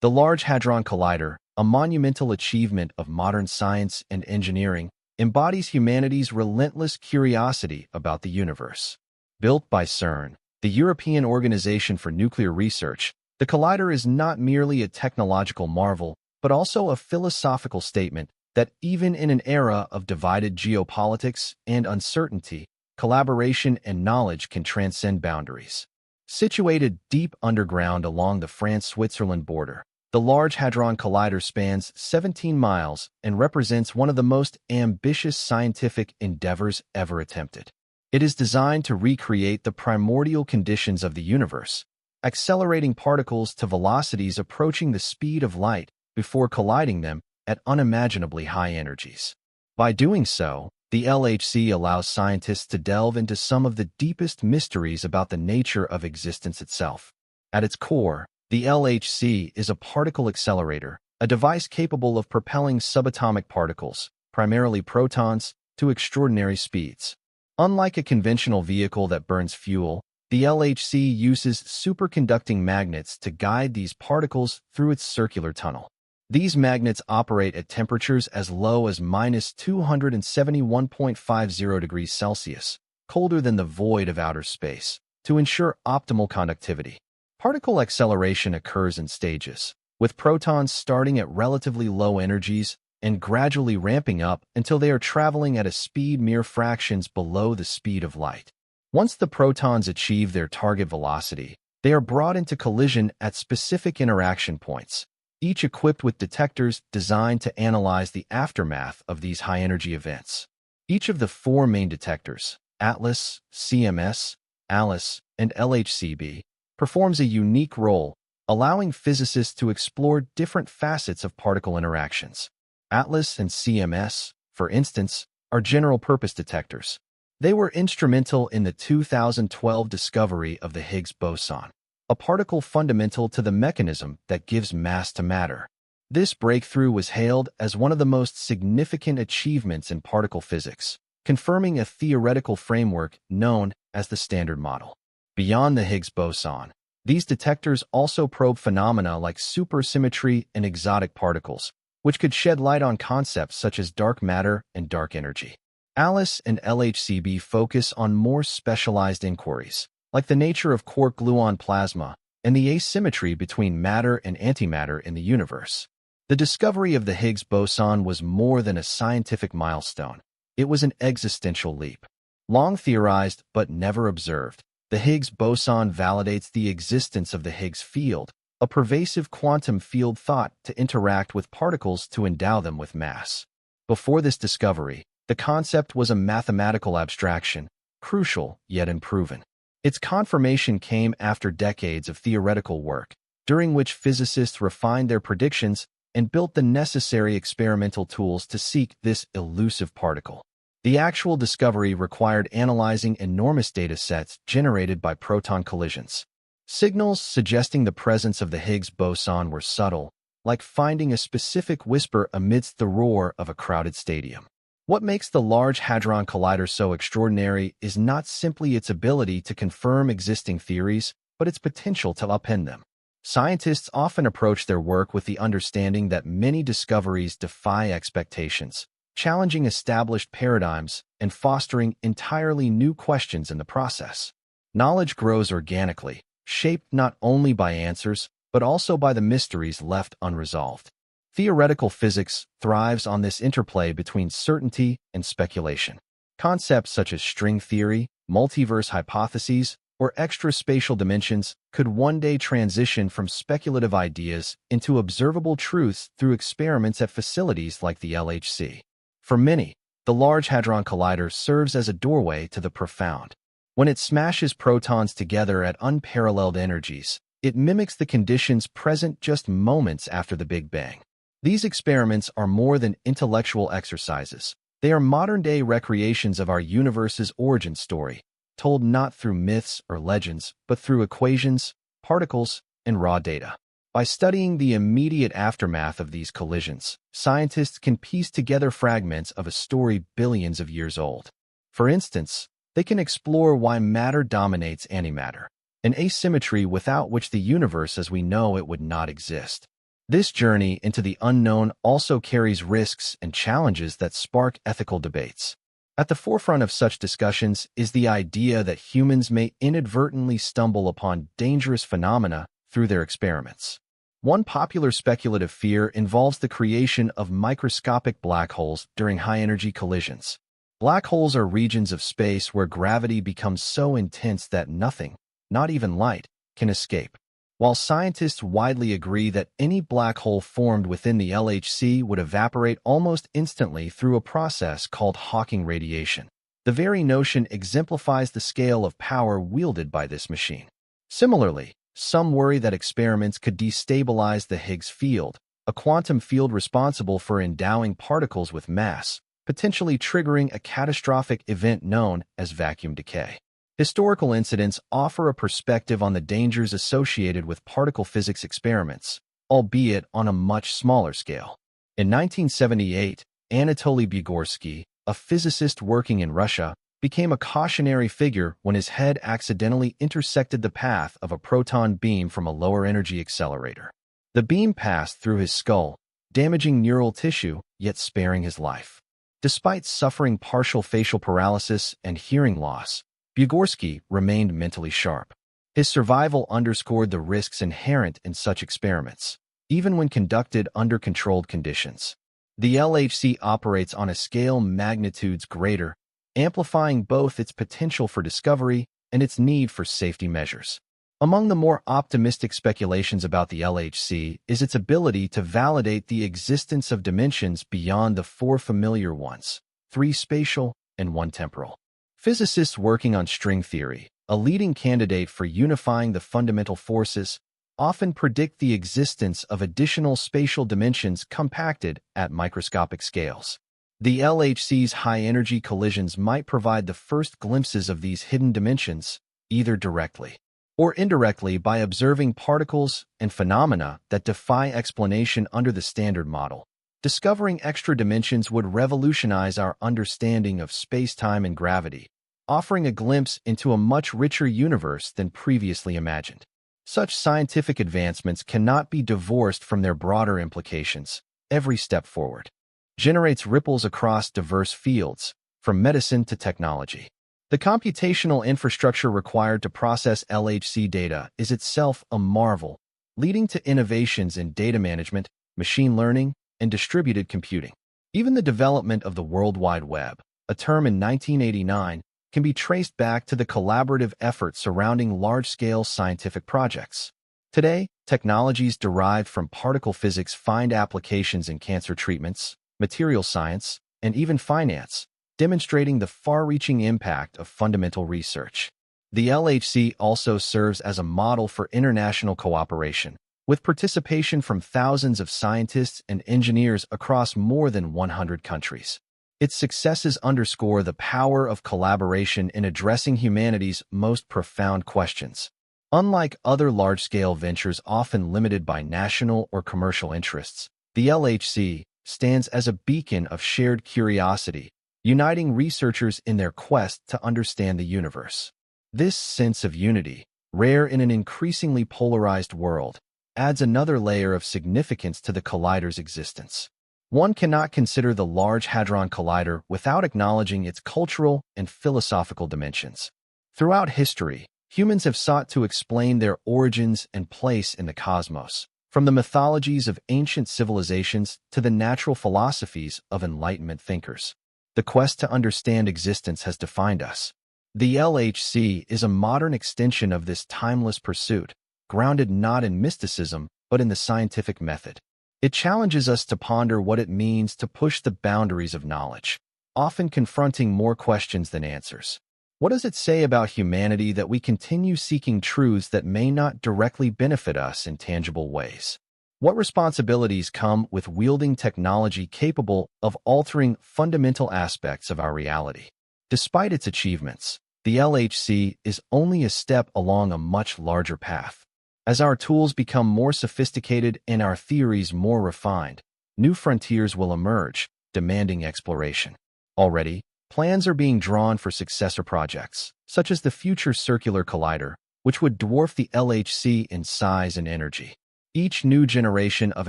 The Large Hadron Collider, a monumental achievement of modern science and engineering, embodies humanity's relentless curiosity about the universe. Built by Cern, the European Organization for Nuclear Research, the collider is not merely a technological marvel, but also a philosophical statement that even in an era of divided geopolitics and uncertainty, collaboration and knowledge can transcend boundaries. Situated deep underground along the France-Switzerland border, the Large Hadron Collider spans 17 miles and represents one of the most ambitious scientific endeavors ever attempted. It is designed to recreate the primordial conditions of the universe, accelerating particles to velocities approaching the speed of light before colliding them at unimaginably high energies. By doing so, the LHC allows scientists to delve into some of the deepest mysteries about the nature of existence itself. At its core, the LHC is a particle accelerator, a device capable of propelling subatomic particles, primarily protons, to extraordinary speeds. Unlike a conventional vehicle that burns fuel, the LHC uses superconducting magnets to guide these particles through its circular tunnel. These magnets operate at temperatures as low as -271.50 degrees Celsius, colder than the void of outer space, to ensure optimal conductivity. Particle acceleration occurs in stages, with protons starting at relatively low energies and gradually ramping up until they are traveling at a speed mere fractions below the speed of light. Once the protons achieve their target velocity, they are brought into collision at specific interaction points, each equipped with detectors designed to analyze the aftermath of these high-energy events. Each of the four main detectors, ATLAS, CMS, ALICE, and LHCb, performs a unique role, allowing physicists to explore different facets of particle interactions. ATLAS and CMS, for instance, are general-purpose detectors. They were instrumental in the 2012 discovery of the Higgs boson, a particle fundamental to the mechanism that gives mass to matter. This breakthrough was hailed as one of the most significant achievements in particle physics, confirming a theoretical framework known as the Standard Model. Beyond the Higgs boson, these detectors also probe phenomena like supersymmetry and exotic particles, which could shed light on concepts such as dark matter and dark energy. ALICE and LHCb focus on more specialized inquiries, like the nature of quark-gluon plasma and the asymmetry between matter and antimatter in the universe. The discovery of the Higgs boson was more than a scientific milestone. It was an existential leap. Long theorized but never observed, the Higgs boson validates the existence of the Higgs field, a pervasive quantum field thought to interact with particles to endow them with mass. Before this discovery, the concept was a mathematical abstraction, crucial yet unproven. Its confirmation came after decades of theoretical work, during which physicists refined their predictions and built the necessary experimental tools to seek this elusive particle. The actual discovery required analyzing enormous data sets generated by proton collisions. Signals suggesting the presence of the Higgs boson were subtle, like finding a specific whisper amidst the roar of a crowded stadium. What makes the Large Hadron Collider so extraordinary is not simply its ability to confirm existing theories, but its potential to upend them. Scientists often approach their work with the understanding that many discoveries defy expectations, challenging established paradigms and fostering entirely new questions in the process. Knowledge grows organically, shaped not only by answers, but also by the mysteries left unresolved. Theoretical physics thrives on this interplay between certainty and speculation. Concepts such as string theory, multiverse hypotheses, or extraspatial dimensions could one day transition from speculative ideas into observable truths through experiments at facilities like the LHC. For many, the Large Hadron Collider serves as a doorway to the profound. When it smashes protons together at unparalleled energies, it mimics the conditions present just moments after the Big Bang. These experiments are more than intellectual exercises. They are modern-day recreations of our universe's origin story, told not through myths or legends, but through equations, particles, and raw data. By studying the immediate aftermath of these collisions, scientists can piece together fragments of a story billions of years old. For instance, they can explore why matter dominates antimatter, an asymmetry without which the universe as we know it would not exist. This journey into the unknown also carries risks and challenges that spark ethical debates. At the forefront of such discussions is the idea that humans may inadvertently stumble upon dangerous phenomena through their experiments. One popular speculative fear involves the creation of microscopic black holes during high-energy collisions. Black holes are regions of space where gravity becomes so intense that nothing, not even light, can escape. While scientists widely agree that any black hole formed within the LHC would evaporate almost instantly through a process called Hawking radiation, the very notion exemplifies the scale of power wielded by this machine. Similarly, some worry that experiments could destabilize the Higgs field, a quantum field responsible for endowing particles with mass, potentially triggering a catastrophic event known as vacuum decay. Historical incidents offer a perspective on the dangers associated with particle physics experiments, albeit on a much smaller scale. In 1978, Anatoly Bugorsky, a physicist working in Russia, became a cautionary figure when his head accidentally intersected the path of a proton beam from a lower-energy accelerator. The beam passed through his skull, damaging neural tissue, yet sparing his life. Despite suffering partial facial paralysis and hearing loss, Bugorsky remained mentally sharp. His survival underscored the risks inherent in such experiments, even when conducted under controlled conditions. The LHC operates on a scale magnitudes greater, amplifying both its potential for discovery and its need for safety measures. Among the more optimistic speculations about the LHC is its ability to validate the existence of dimensions beyond the four familiar ones, 3 spatial and 1 temporal. Physicists working on string theory, a leading candidate for unifying the fundamental forces, often predict the existence of additional spatial dimensions compacted at microscopic scales. The LHC's high-energy collisions might provide the first glimpses of these hidden dimensions, either directly or indirectly by observing particles and phenomena that defy explanation under the standard model. Discovering extra dimensions would revolutionize our understanding of space-time and gravity, offering a glimpse into a much richer universe than previously imagined. Such scientific advancements cannot be divorced from their broader implications. Every step forward generates ripples across diverse fields, from medicine to technology. The computational infrastructure required to process LHC data is itself a marvel, leading to innovations in data management, machine learning, and distributed computing. Even the development of the World Wide Web, a term in 1989, can be traced back to the collaborative effort surrounding large-scale scientific projects. Today, technologies derived from particle physics find applications in cancer treatments, material science, and even finance, demonstrating the far-reaching impact of fundamental research. The LHC also serves as a model for international cooperation, with participation from thousands of scientists and engineers across more than 100 countries. Its successes underscore the power of collaboration in addressing humanity's most profound questions. Unlike other large-scale ventures often limited by national or commercial interests, the LHC stands as a beacon of shared curiosity, uniting researchers in their quest to understand the universe. This sense of unity, rare in an increasingly polarized world, adds another layer of significance to the collider's existence. One cannot consider the Large Hadron Collider without acknowledging its cultural and philosophical dimensions. Throughout history, humans have sought to explain their origins and place in the cosmos, from the mythologies of ancient civilizations to the natural philosophies of Enlightenment thinkers. The quest to understand existence has defined us. The LHC is a modern extension of this timeless pursuit, grounded not in mysticism, but in the scientific method. It challenges us to ponder what it means to push the boundaries of knowledge, often confronting more questions than answers. What does it say about humanity that we continue seeking truths that may not directly benefit us in tangible ways? What responsibilities come with wielding technology capable of altering fundamental aspects of our reality? Despite its achievements, the LHC is only a step along a much larger path. As our tools become more sophisticated and our theories more refined, new frontiers will emerge, demanding exploration. Already, plans are being drawn for successor projects, such as the Future Circular Collider, which would dwarf the LHC in size and energy. Each new generation of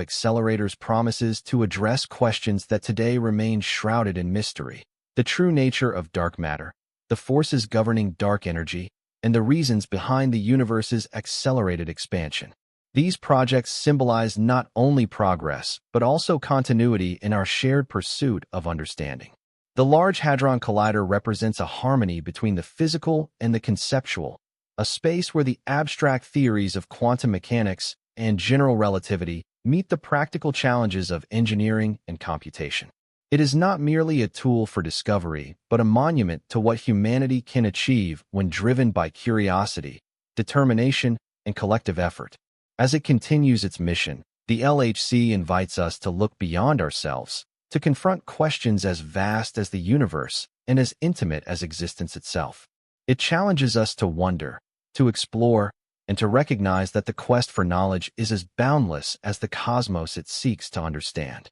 accelerators promises to address questions that today remain shrouded in mystery: the true nature of dark matter, the forces governing dark energy, and the reasons behind the universe's accelerated expansion. These projects symbolize not only progress, but also continuity in our shared pursuit of understanding. The Large Hadron Collider represents a harmony between the physical and the conceptual, a space where the abstract theories of quantum mechanics and general relativity meet the practical challenges of engineering and computation. It is not merely a tool for discovery, but a monument to what humanity can achieve when driven by curiosity, determination, and collective effort. As it continues its mission, the LHC invites us to look beyond ourselves, to confront questions as vast as the universe and as intimate as existence itself. It challenges us to wonder, to explore, and to recognize that the quest for knowledge is as boundless as the cosmos it seeks to understand.